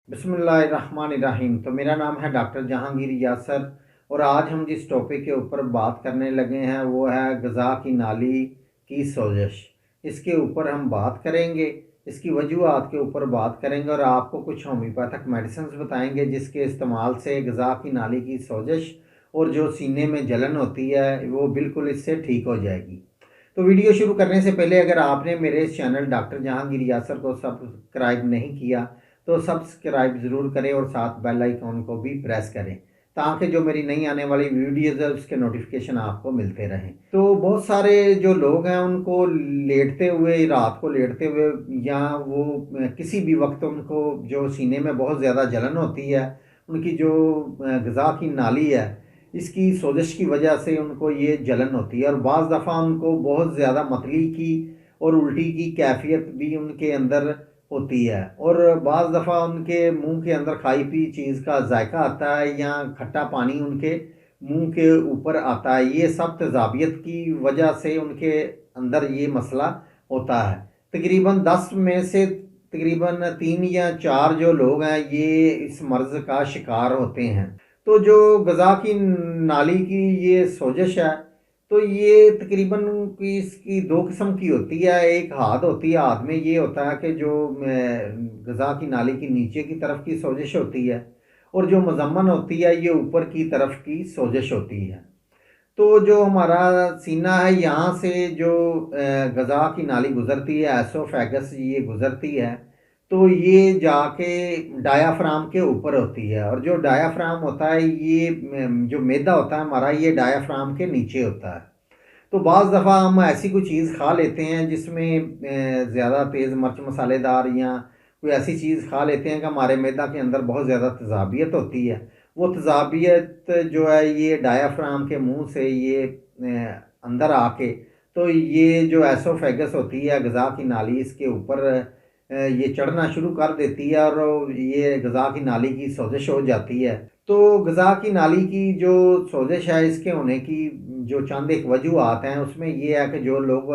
बिस्मिल्लाहिर्रहमानिर्रहीम। तो मेरा नाम है डॉक्टर जहांगीर यासर और आज हम जिस टॉपिक के ऊपर बात करने लगे हैं वो है ग़िज़ा की नाली की सोजिश। इसके ऊपर हम बात करेंगे, इसकी वजूहात के ऊपर बात करेंगे और आपको कुछ होम्योपैथिक मेडिसिन बताएंगे जिसके इस्तेमाल से ग़िज़ा की नाली की सोजिश और जो सीने में जलन होती है वो बिल्कुल इससे ठीक हो जाएगी। तो वीडियो शुरू करने से पहले अगर आपने मेरे इस चैनल डॉक्टर जहांगीर यासर को सब्सक्राइब नहीं किया तो सब्सक्राइब ज़रूर करें और साथ बेल आइकॉन को भी प्रेस करें ताकि जो मेरी नई आने वाली वीडियोज़ है उसके नोटिफिकेशन आपको मिलते रहें। तो बहुत सारे जो लोग हैं उनको लेटते हुए, रात को लेटते हुए या वो किसी भी वक्त उनको जो सीने में बहुत ज़्यादा जलन होती है, उनकी जो ग़िज़ा की नाली है इसकी सोजिश की वजह से उनको ये जलन होती है और बाज़ दफ़ा उनको बहुत ज़्यादा मतली की और उल्टी की कैफियत भी उनके अंदर होती है और बाज़ दफ़ा उनके मुंह के अंदर खाई पी चीज़ का जायका आता है या खट्टा पानी उनके मुंह के ऊपर आता है। ये सब तेज़ाबियत की वजह से उनके अंदर ये मसला होता है। तकरीबन 10 में से तकरीबन 3 या 4 जो लोग हैं ये इस मर्ज़ का शिकार होते हैं। तो जो ग़िज़ा की नाली की ये सोजिश है तो ये तकरीबन की इसकी 2 किस्म की होती है। एक हाथ होती है, हाथ में ये होता है कि जो ग़िज़ा की नाली की नीचे की तरफ की सोजिश होती है और जो मज़म्मन होती है ये ऊपर की तरफ की सोजिश होती है। तो जो हमारा सीना है यहाँ से जो ग़िज़ा की नाली गुज़रती है, एसोफेगस ये गुज़रती है तो ये जाके डायाफ्राम के ऊपर होती है और जो डायाफ्राम होता है ये जो मैदा होता है हमारा ये डायाफ्राम के नीचे होता है। तो बाज़ दफ़ा हम ऐसी कोई चीज़ खा लेते हैं जिसमें ज़्यादा तेज़ मिर्च मसालेदार या कोई ऐसी चीज़ खा लेते हैं कि हमारे मैदा के अंदर बहुत ज़्यादा तेज़ाबियत होती है। वो तेज़ाबियत जो है ये डायाफ्राम के मुंह से ये अंदर आके तो ये जो एसोफेगस होती है ग़िज़ा की नाली इसके ऊपर ये चढ़ना शुरू कर देती है और ये ग़िज़ा की नाली की सोजिश हो जाती है। तो ग़िज़ा की नाली की जो सोजिश है इसके होने की जो चंद एक वजूहात हैं उसमें ये है कि जो लोग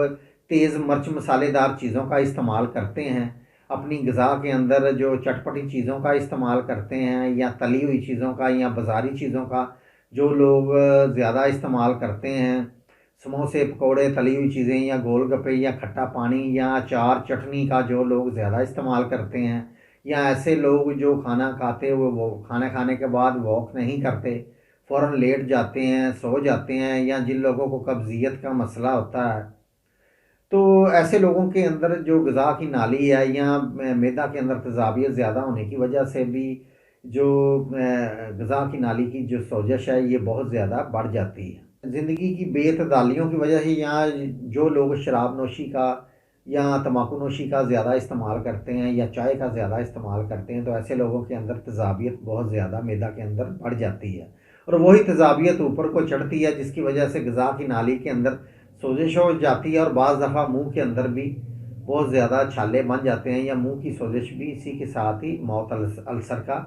तेज़ मिर्च मसालेदार चीज़ों का इस्तेमाल करते हैं अपनी ग़िज़ा के अंदर, जो चटपटी चीज़ों का इस्तेमाल करते हैं या तली हुई चीज़ों का या बाज़ारी चीज़ों का जो लोग ज़्यादा इस्तेमाल करते हैं, समोसे पकौड़े तली हुई चीज़ें या गोलगप्पे या खट्टा पानी या अचार चटनी का जो लोग ज़्यादा इस्तेमाल करते हैं या ऐसे लोग जो खाना खाते हुए वो खाना खाने के बाद वॉक नहीं करते, फ़ौरन लेट जाते हैं, सो जाते हैं या जिन लोगों को कब्ज़ियत का मसला होता है तो ऐसे लोगों के अंदर जो ग़िज़ा की नाली है या मैदा के अंदर तेज़ाबियत ज़्यादा होने की वजह से भी जो ग़िज़ा की नाली की जो सोजिश है ये बहुत ज़्यादा बढ़ जाती है। ज़िंदगी की बेतदालियों की वजह से यहाँ जो लोग शराब नोशी का या तम्बाकू नोशी का ज़्यादा इस्तेमाल करते हैं या चाय का ज़्यादा इस्तेमाल करते हैं तो ऐसे लोगों के अंदर तेज़ाबियत बहुत ज़्यादा मैदा के अंदर बढ़ जाती है और वही तेज़ाबियत ऊपर को चढ़ती है जिसकी वजह से ग़िज़ा की नाली के अंदर सोजिश हो जाती है और बाज़ दफ़ा मुंह के अंदर भी बहुत ज़्यादा छाले बन जाते हैं या मुंह की सोजिश भी, इसी के साथ ही मौत अल्सर का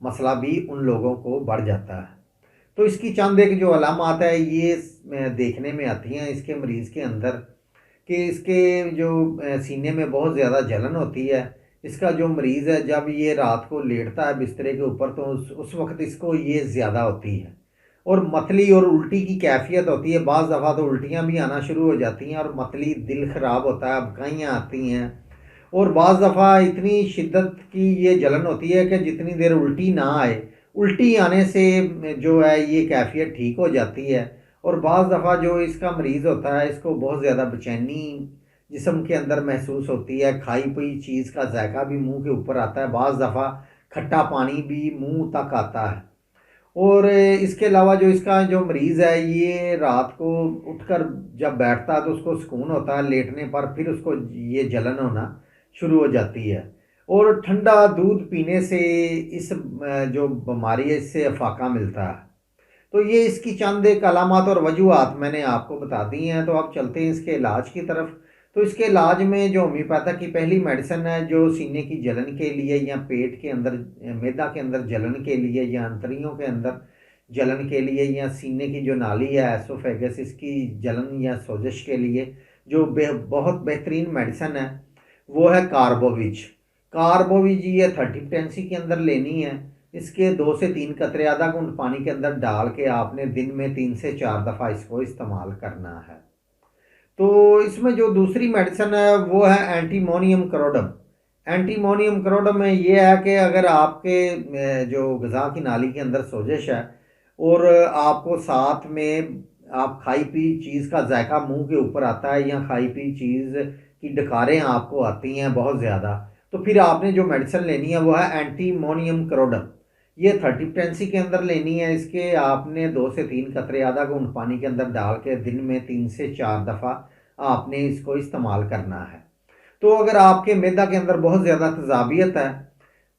मसला भी उन लोगों को बढ़ जाता है। तो इसकी चंद एक जो अलामात है ये देखने में आती हैं इसके मरीज़ के अंदर कि इसके जो सीने में बहुत ज़्यादा जलन होती है। इसका जो मरीज़ है जब ये रात को लेटता है बिस्तरे के ऊपर तो उस वक्त इसको ये ज़्यादा होती है और मतली और उल्टी की कैफियत होती है। बाज़ दफ़ा तो उल्टियाँ भी आना शुरू हो जाती हैं और मतली, दिल ख़राब होता है, अबकाइयाँ आती हैं और बाज़ दफ़ा इतनी शिद्दत की ये जलन होती है कि जितनी देर उल्टी ना आए, उल्टी आने से जो है ये कैफियत ठीक हो जाती है और बाज़ दफ़ा जो इसका मरीज़ होता है इसको बहुत ज़्यादा बेचैनी जिस्म के अंदर महसूस होती है, खाई पी चीज़ का जायका भी मुंह के ऊपर आता है, बाज़ दफ़ा खट्टा पानी भी मुंह तक आता है और इसके अलावा जो इसका जो मरीज़ है ये रात को उठकर जब बैठता है तो उसको सुकून होता है, लेटने पर फिर उसको ये जलन होना शुरू हो जाती है और ठंडा दूध पीने से इस जो बीमारी है इससे अफाका मिलता है। तो ये इसकी चंद एक अलामात और वजूहात मैंने आपको बता दी हैं। तो अब चलते हैं इसके इलाज की तरफ। तो इसके इलाज में जो होम्योपैथिक की पहली मेडिसिन है जो सीने की जलन के लिए या पेट के अंदर मैदा के अंदर जलन के लिए या अंतड़ियों के अंदर जलन के लिए या सीने की जो नाली है एसोफेगस इसकी जलन या सोजिश के लिए जो बहुत बेहतरीन मेडिसिन है वो है कार्बोविच। कार्बो भी जी ये 30 पोटेंसी के अंदर लेनी है। इसके 2 से 3 कतरे आधा घूंट पानी के अंदर डाल के आपने दिन में 3 से 4 दफ़ा इसको इस्तेमाल करना है। तो इसमें जो दूसरी मेडिसिन है वो है एंटीमोनियम क्रोडम। एंटीमोनियम क्रोडम में ये है कि अगर आपके जो ग़िज़ा की नाली के अंदर सोजिश है और आपको साथ में आप खाई पी चीज़ का जायका मुंह के ऊपर आता है या खाई पी चीज़ की डकारें आपको आती हैं बहुत ज़्यादा, तो फिर आपने जो मेडिसिन लेनी है वो है एंटीमोनियम क्रोडम। ये 30 पोटेंसी के अंदर लेनी है। इसके आपने 2 से 3 कतरे आधा घूंट पानी के अंदर डाल के दिन में 3 से 4 दफ़ा आपने इसको इस्तेमाल करना है। तो अगर आपके मैदा के अंदर बहुत ज़्यादा तेज़ाबियत है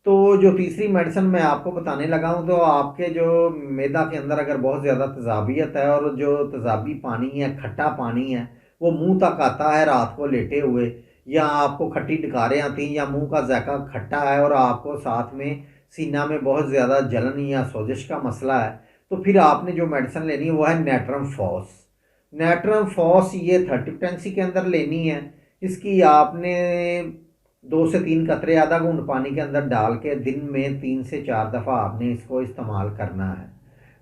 तो जो तीसरी मेडिसिन मैं आपको बताने लगा हूँ, तो आपके जो मैदा के अंदर अगर बहुत ज़्यादा तेज़ाबियत है और जो तेज़ाबी पानी है, खट्टा पानी है, वो मुंह तक आता है रात को लेटे हुए, या आपको खट्टी डकारें आती हैं या मुंह का जायका खट्टा है और आपको साथ में सीना में बहुत ज़्यादा जलन या सोजिश का मसला है, तो फिर आपने जो मेडिसिन लेनी है वो है नेट्रम फॉस। नेट्रम फॉस ये 30 पोटेंसी के अंदर लेनी है। इसकी आपने 2 से 3 कतरे आधा घूंट पानी के अंदर डाल के दिन में 3 से 4 दफ़ा आपने इसको इस्तेमाल करना है।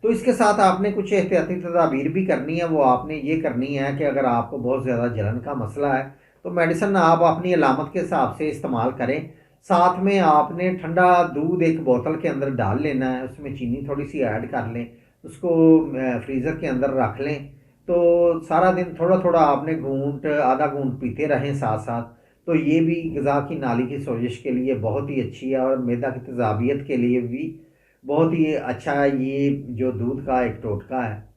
तो इसके साथ आपने कुछ एहतियाती तदाबीर भी करनी है। वो आपने ये करनी है कि अगर आपको बहुत ज़्यादा जलन का मसला है तो मेडिसिन आप अपनी अलामत के हिसाब से इस्तेमाल करें। साथ में आपने ठंडा दूध एक बोतल के अंदर डाल लेना है, उसमें चीनी थोड़ी सी ऐड कर लें, उसको फ्रीज़र के अंदर रख लें। तो सारा दिन थोड़ा थोड़ा आपने घूंट आधा घूंट पीते रहें साथ साथ। तो ये भी ग़िज़ा की नाली की सोजिश के लिए बहुत ही अच्छी है और मैदा की तेज़ाबियत के लिए भी बहुत ही अच्छा है। ये जो दूध का एक टोटका है।